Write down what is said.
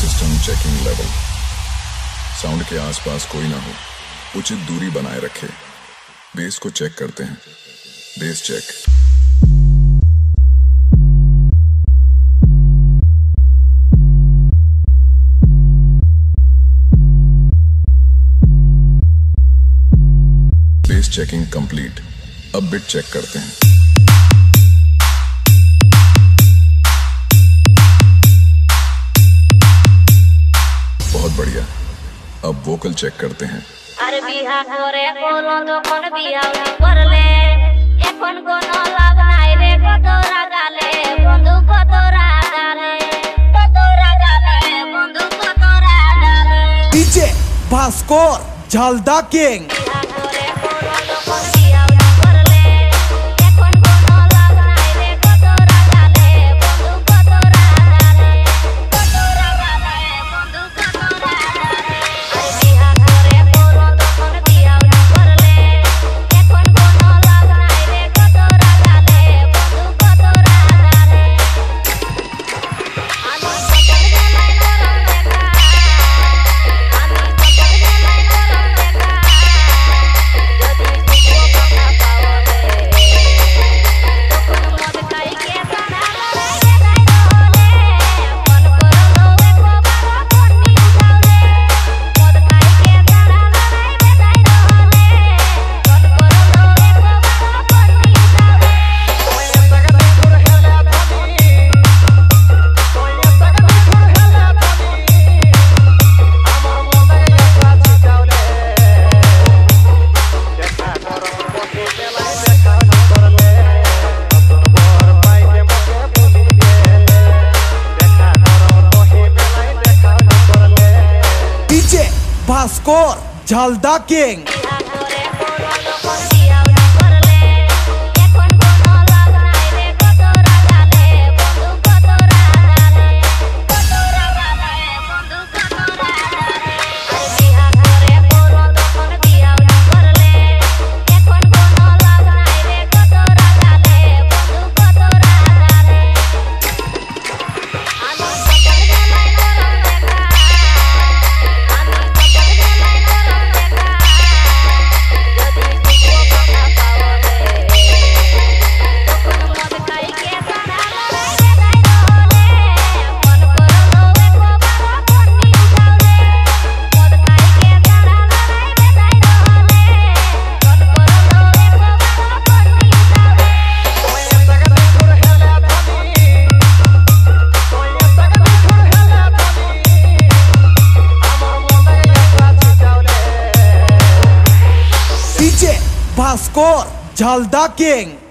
System checking level. Sound के आसपास कोई ना हो, उचित दूरी बनाए रखे। बेस को चेक करते हैं। Base check. Base checking complete. अब बिट चेक करते हैं। बहुत बढ़िया। अब वोकल चेक करते हैं। अरे बिहा करे बोलो तो कोन बिहा करले এখন কোন লাভ নাই রে কত রাগালে বন্ধু কত রাগালে বন্ধু কত রাগালে DJ Bhaskar Jhalda king. Bhaskar Jhalda king. Bhaskar Jhalda king.